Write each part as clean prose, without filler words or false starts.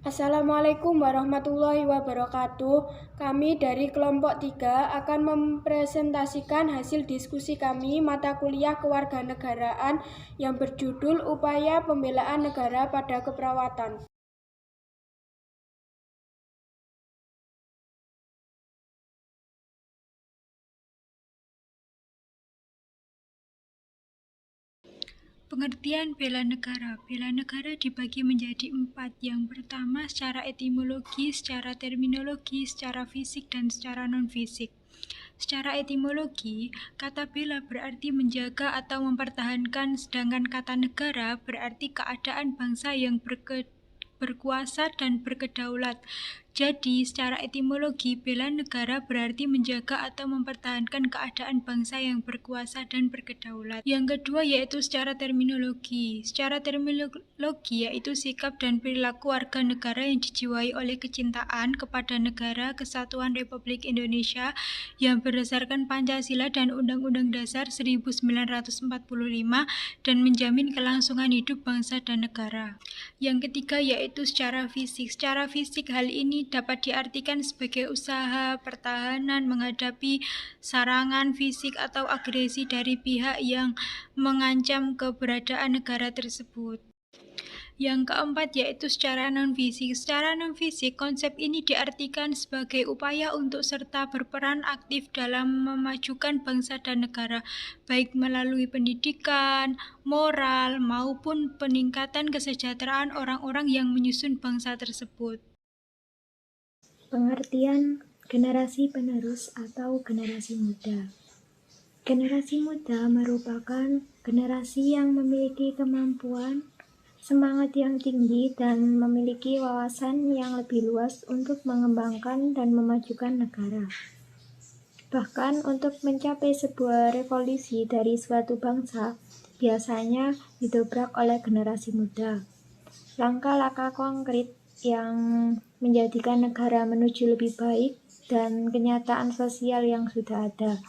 Assalamualaikum warahmatullahi wabarakatuh. Kami dari kelompok 3 akan mempresentasikan hasil diskusi kami mata kuliah kewarganegaraan yang berjudul Upaya Pembelaan Negara pada Keperawatan. Pengertian bela negara. Bela negara dibagi menjadi 4. Yang pertama secara etimologi, secara terminologi, secara fisik, dan secara non-fisik. Secara etimologi, kata bela berarti menjaga atau mempertahankan, sedangkan kata negara berarti keadaan bangsa yang berkuasa dan berkedaulat. Jadi, secara etimologi, bela negara berarti menjaga atau mempertahankan keadaan bangsa yang berkuasa dan berkedaulat. Yang kedua yaitu secara terminologi. Secara terminologi yaitu sikap dan perilaku warga negara yang dijiwai oleh kecintaan kepada negara Kesatuan Republik Indonesia yang berdasarkan Pancasila dan Undang-Undang Dasar 1945 dan menjamin kelangsungan hidup bangsa dan negara. Yang ketiga yaitu secara fisik. Secara fisik hal ini dapat diartikan sebagai usaha pertahanan menghadapi serangan fisik atau agresi dari pihak yang mengancam keberadaan negara tersebut. Yang keempat yaitu secara non-fisik. Secara non-fisik, konsep ini diartikan sebagai upaya untuk serta berperan aktif dalam memajukan bangsa dan negara, baik melalui pendidikan, moral, maupun peningkatan kesejahteraan orang-orang yang menyusun bangsa tersebut. Pengertian generasi penerus atau generasi muda. Generasi muda merupakan generasi yang memiliki kemampuan, semangat yang tinggi, dan memiliki wawasan yang lebih luas untuk mengembangkan dan memajukan negara. Bahkan untuk mencapai sebuah revolusi dari suatu bangsa, biasanya didobrak oleh generasi muda. Langkah-langkah konkret yang menjadikan negara menuju lebih baik dan kenyataan sosial yang sudah ada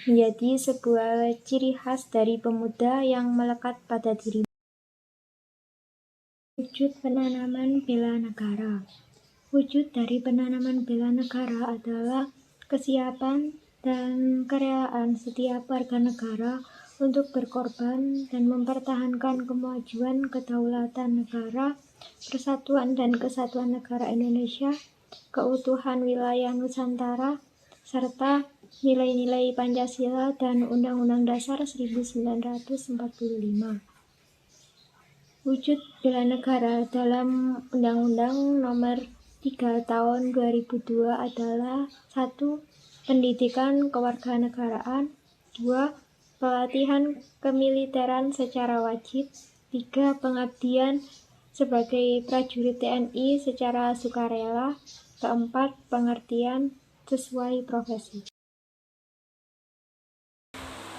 menjadi sebuah ciri khas dari pemuda yang melekat pada diri. Wujud penanaman bela negara. Wujud dari penanaman bela negara adalah kesiapan dan kerelaan setiap warga negara untuk berkorban dan mempertahankan kemajuan kedaulatan negara, persatuan dan kesatuan negara Indonesia, keutuhan wilayah Nusantara, serta nilai-nilai Pancasila dan Undang-Undang Dasar 1945. Wujud bela negara dalam Undang-Undang Nomor 3 Tahun 2002 adalah 1. Pendidikan kewarganegaraan, 2. Pelatihan kemiliteran secara wajib, 3. Pengabdian sebagai prajurit TNI secara sukarela, 4. Pengertian sesuai profesi.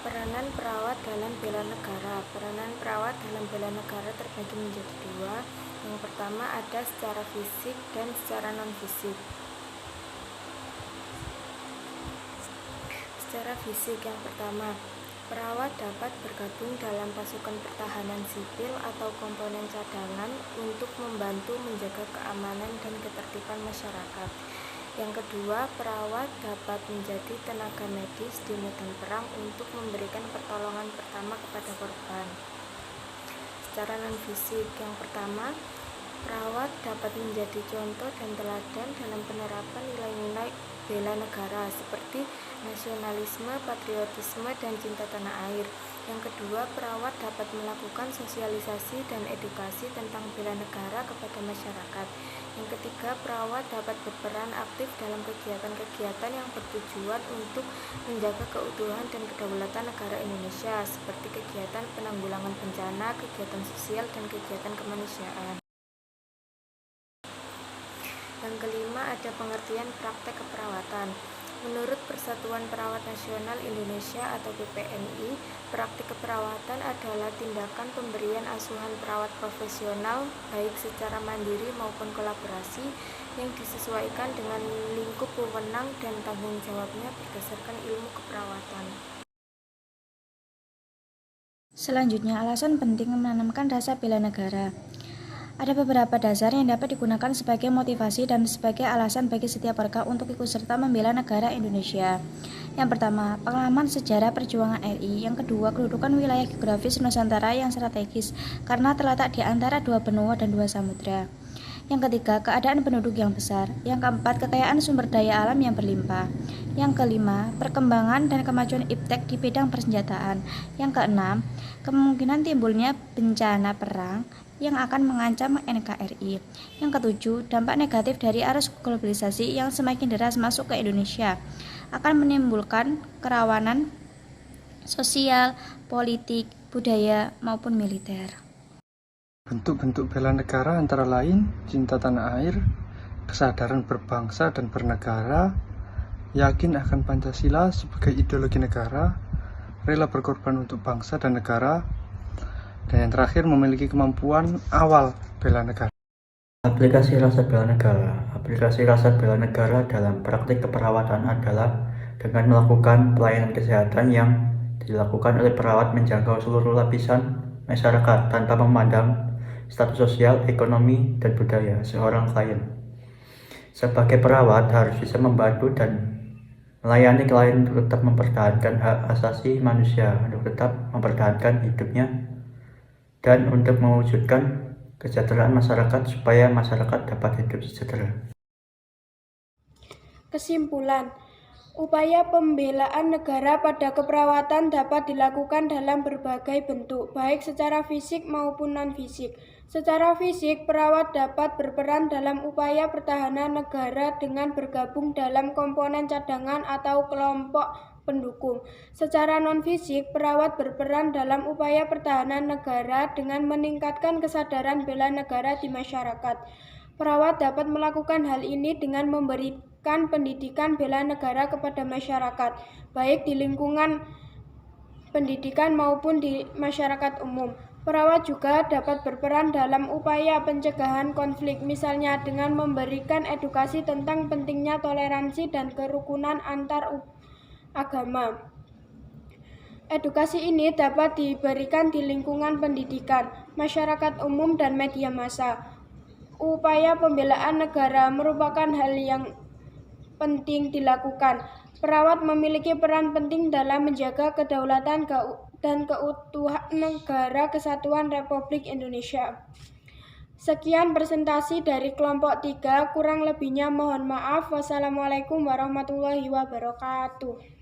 Peranan perawat dalam bela negara. Peranan perawat dalam bela negara terbagi menjadi 2. Yang pertama ada secara fisik dan secara non-fisik. Secara fisik yang pertama, perawat dapat bergabung dalam pasukan pertahanan sipil atau komponen cadangan untuk membantu menjaga keamanan dan ketertiban masyarakat. Yang kedua, perawat dapat menjadi tenaga medis di medan perang untuk memberikan pertolongan pertama kepada korban. Secara non-fisik, yang pertama, perawat dapat menjadi contoh dan teladan dalam penerapan nilai-nilai bela negara seperti nasionalisme, patriotisme, dan cinta tanah air. Yang kedua, perawat dapat melakukan sosialisasi dan edukasi tentang bela negara kepada masyarakat. Yang ketiga, perawat dapat berperan aktif dalam kegiatan-kegiatan yang bertujuan untuk menjaga keutuhan dan kedaulatan negara Indonesia, seperti kegiatan penanggulangan bencana, kegiatan sosial, dan kegiatan kemanusiaan. Yang kelima, ada pengertian praktek keperawatan. Menurut Persatuan Perawat Nasional Indonesia atau PPNI, praktik keperawatan adalah tindakan pemberian asuhan perawat profesional baik secara mandiri maupun kolaborasi yang disesuaikan dengan lingkup wewenang dan tanggung jawabnya berdasarkan ilmu keperawatan. Selanjutnya, alasan penting menanamkan rasa bela negara. Ada beberapa dasar yang dapat digunakan sebagai motivasi dan sebagai alasan bagi setiap warga untuk ikut serta membela negara Indonesia. Yang pertama, pengalaman sejarah perjuangan RI. Yang kedua, kedudukan wilayah geografis Nusantara yang strategis karena terletak di antara dua benua dan dua samudra. Yang ketiga, keadaan penduduk yang besar. Yang keempat, kekayaan sumber daya alam yang berlimpah. Yang kelima, perkembangan dan kemajuan iptek di bidang persenjataan. Yang keenam, kemungkinan timbulnya bencana perang yang akan mengancam NKRI. Yang ketujuh, dampak negatif dari arus globalisasi yang semakin deras masuk ke Indonesia akan menimbulkan kerawanan sosial, politik, budaya, maupun militer. Bentuk-bentuk bela negara antara lain cinta tanah air, kesadaran berbangsa dan bernegara, yakin akan Pancasila sebagai ideologi negara, rela berkorban untuk bangsa dan negara, dan yang terakhir memiliki kemampuan awal bela negara. Aplikasi rasa bela negara. Aplikasi rasa bela negara dalam praktik keperawatan adalah dengan melakukan pelayanan kesehatan yang dilakukan oleh perawat menjangkau seluruh lapisan masyarakat tanpa memandang status sosial, ekonomi, dan budaya seorang klien. Sebagai perawat harus bisa membantu dan melayani klien untuk tetap mempertahankan hak asasi manusia, untuk tetap mempertahankan hidupnya, dan untuk mewujudkan kesejahteraan masyarakat supaya masyarakat dapat hidup sejahtera. Kesimpulan, upaya pembelaan negara pada keperawatan dapat dilakukan dalam berbagai bentuk, baik secara fisik maupun non-fisik. Secara fisik, perawat dapat berperan dalam upaya pertahanan negara dengan bergabung dalam komponen cadangan atau kelompok pendukung. Secara non-fisik, perawat berperan dalam upaya pertahanan negara dengan meningkatkan kesadaran bela negara di masyarakat. Perawat dapat melakukan hal ini dengan memberikan pendidikan bela negara kepada masyarakat, baik di lingkungan pendidikan maupun di masyarakat umum. Perawat juga dapat berperan dalam upaya pencegahan konflik, misalnya dengan memberikan edukasi tentang pentingnya toleransi dan kerukunan antar agama. Edukasi ini dapat diberikan di lingkungan pendidikan, masyarakat umum, dan media massa. Upaya pembelaan negara merupakan hal yang penting dilakukan. Perawat memiliki peran penting dalam menjaga kedaulatan dan keutuhan Negara Kesatuan Republik Indonesia. Sekian presentasi dari kelompok 3, kurang lebihnya mohon maaf. Wassalamualaikum warahmatullahi wabarakatuh.